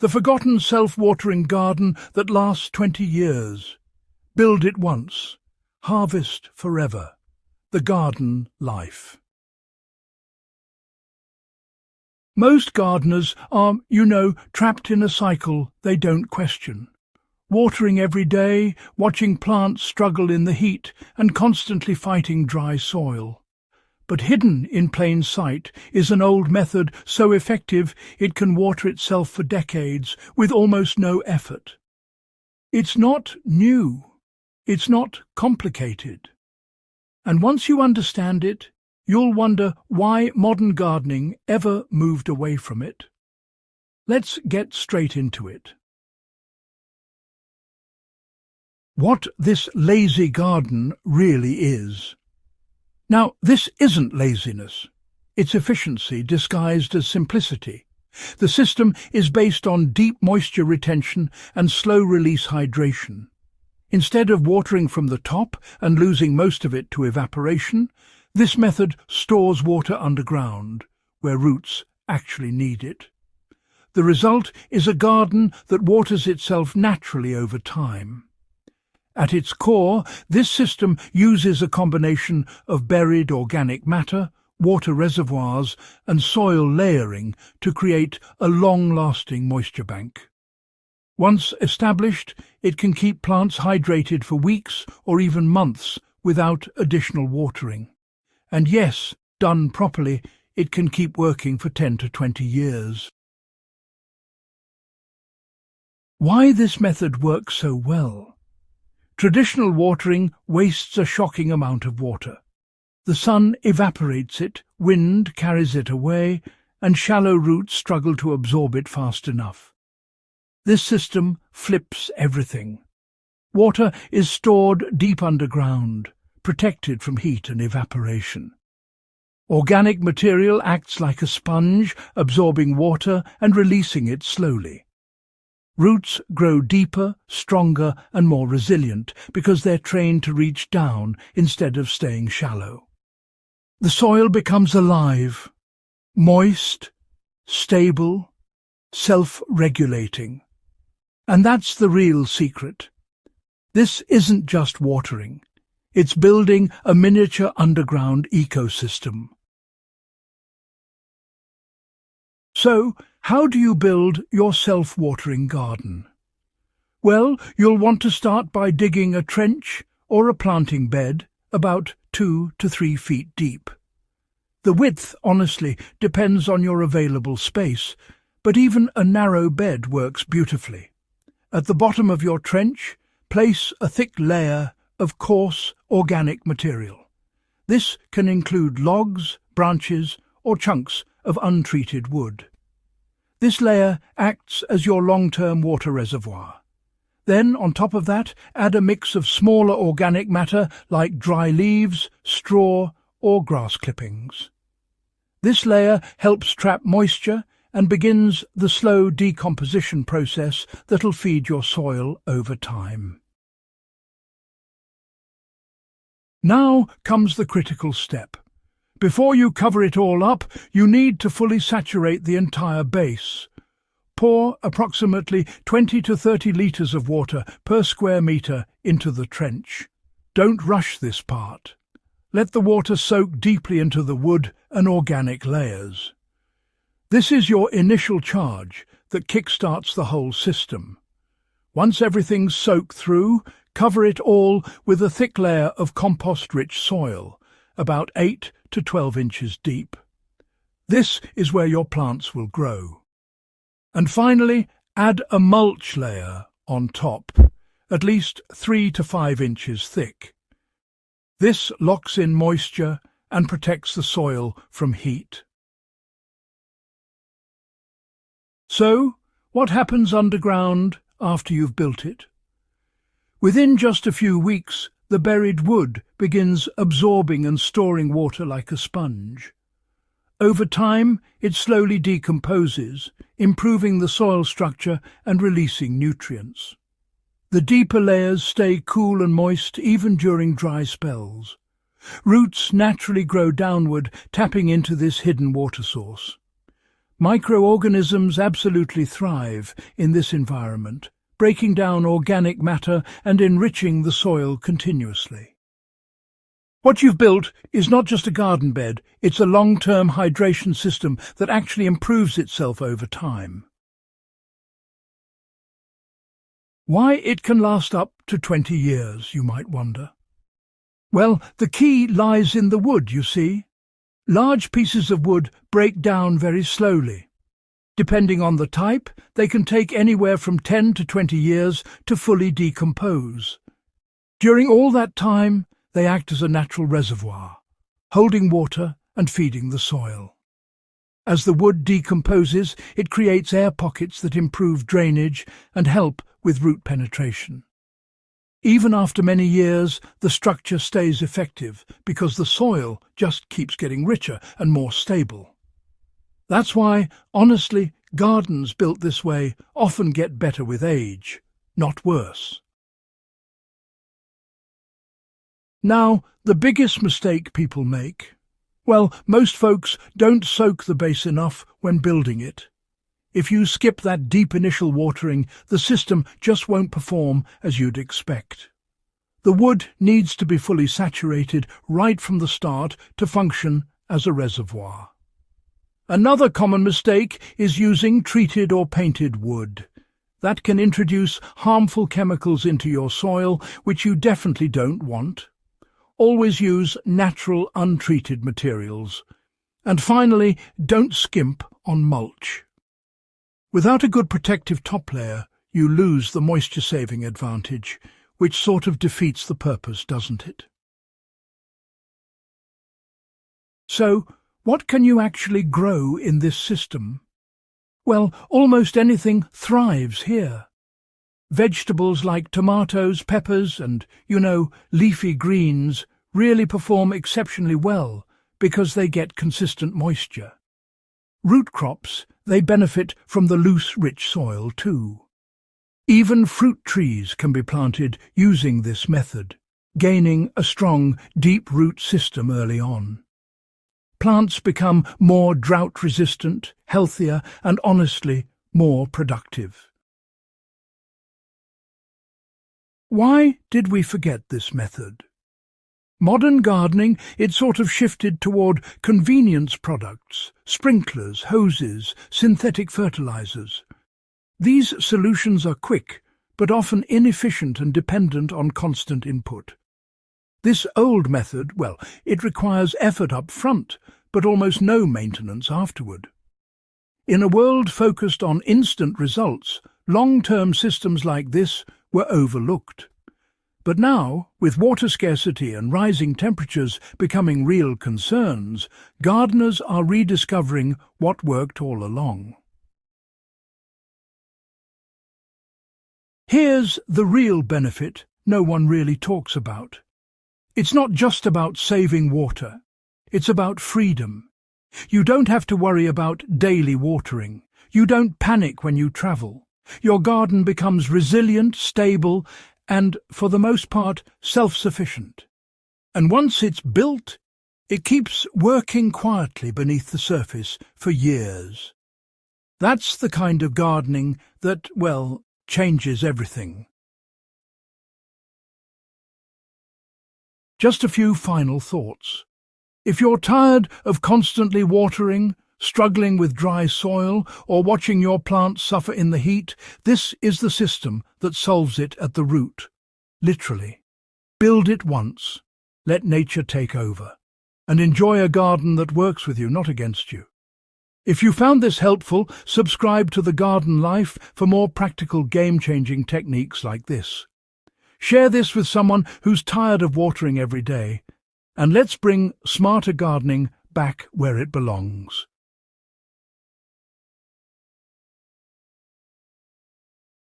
The forgotten self-watering garden that lasts 20 years. Build it once, harvest forever. The garden life. Most gardeners are, trapped in a cycle they don't question. Watering every day, watching plants struggle in the heat, and constantly fighting dry soil. But hidden in plain sight is an old method so effective it can water itself for decades with almost no effort. It's not new. It's not complicated. And once you understand it, you'll wonder why modern gardening ever moved away from it. Let's get straight into it. What this lazy garden really is. Now, this isn't laziness. It's efficiency disguised as simplicity. The system is based on deep moisture retention and slow-release hydration. Instead of watering from the top and losing most of it to evaporation, this method stores water underground, where roots actually need it. The result is a garden that waters itself naturally over time. At its core, this system uses a combination of buried organic matter, water reservoirs, and soil layering to create a long-lasting moisture bank. Once established, it can keep plants hydrated for weeks or even months without additional watering. And yes, done properly, it can keep working for 10 to 20 years. Why this method works so well? Traditional watering wastes a shocking amount of water. The sun evaporates it, wind carries it away, and shallow roots struggle to absorb it fast enough. This system flips everything. Water is stored deep underground, protected from heat and evaporation. Organic material acts like a sponge, absorbing water and releasing it slowly. Roots grow deeper, stronger, and more resilient because they're trained to reach down instead of staying shallow. The soil becomes alive, moist, stable, self-regulating. And that's the real secret. This isn't just watering. It's building a miniature underground ecosystem. So, how do you build your self-watering garden? Well, you'll want to start by digging a trench or a planting bed about 2 to 3 feet deep. The width, honestly, depends on your available space, but even a narrow bed works beautifully. At the bottom of your trench, place a thick layer of coarse, organic material. This can include logs, branches, or chunks of untreated wood. This layer acts as your long-term water reservoir. Then, on top of that, add a mix of smaller organic matter like dry leaves, straw, or grass clippings. This layer helps trap moisture and begins the slow decomposition process that'll feed your soil over time. Now comes the critical step. Before you cover it all up, you need to fully saturate the entire base. Pour approximately 20 to 30 litres of water per square metre into the trench. Don't rush this part. Let the water soak deeply into the wood and organic layers. This is your initial charge that kickstarts the whole system. Once everything's soaked through, cover it all with a thick layer of compost-rich soil, about 8 to 12 inches deep. This is where your plants will grow. And finally, add a mulch layer on top, at least 3 to 5 inches thick. This locks in moisture and protects the soil from heat. So, what happens underground after you've built it? Within just a few weeks, the buried wood begins absorbing and storing water like a sponge. Over time, it slowly decomposes, improving the soil structure and releasing nutrients. The deeper layers stay cool and moist even during dry spells. Roots naturally grow downward, tapping into this hidden water source. Microorganisms absolutely thrive in this environment, breaking down organic matter and enriching the soil continuously. What you've built is not just a garden bed, it's a long-term hydration system that actually improves itself over time. Why it can last up to 20 years, you might wonder. Well, the key lies in the wood, you see. Large pieces of wood break down very slowly. Depending on the type, they can take anywhere from 10 to 20 years to fully decompose. During all that time, they act as a natural reservoir, holding water and feeding the soil. As the wood decomposes, it creates air pockets that improve drainage and help with root penetration. Even after many years, the structure stays effective because the soil just keeps getting richer and more stable. That's why, honestly, gardens built this way often get better with age, not worse. Now, the biggest mistake people make. Well, most folks don't soak the base enough when building it. If you skip that deep initial watering, the system just won't perform as you'd expect. The wood needs to be fully saturated right from the start to function as a reservoir. Another common mistake is using treated or painted wood. That can introduce harmful chemicals into your soil, which you definitely don't want. Always use natural, untreated materials. And finally, don't skimp on mulch. Without a good protective top layer, you lose the moisture-saving advantage, which sort of defeats the purpose, doesn't it? So, what can you actually grow in this system? Well, almost anything thrives here. Vegetables like tomatoes, peppers and, leafy greens really perform exceptionally well because they get consistent moisture. Root crops, they benefit from the loose, rich soil too. Even fruit trees can be planted using this method, gaining a strong, deep root system early on. Plants become more drought-resistant, healthier and, honestly, more productive. Why did we forget this method? Modern gardening, it sort of shifted toward convenience products, sprinklers, hoses, synthetic fertilizers. These solutions are quick, but often inefficient and dependent on constant input. This old method, well, it requires effort up front, but almost no maintenance afterward. In a world focused on instant results, long-term systems like this were overlooked. But now, with water scarcity and rising temperatures becoming real concerns, gardeners are rediscovering what worked all along. Here's the real benefit no one really talks about. It's not just about saving water. It's about freedom. You don't have to worry about daily watering. You don't panic when you travel. Your garden becomes resilient, stable, and, for the most part, self-sufficient. And once it's built, it keeps working quietly beneath the surface for years. That's the kind of gardening that, well, changes everything. Just a few final thoughts. If you're tired of constantly watering, struggling with dry soil, or watching your plants suffer in the heat, this is the system that solves it at the root. Literally. Build it once, let nature take over, and enjoy a garden that works with you, not against you. If you found this helpful, subscribe to The Garden Life for more practical game-changing techniques like this. Share this with someone who's tired of watering every day, and let's bring smarter gardening back where it belongs.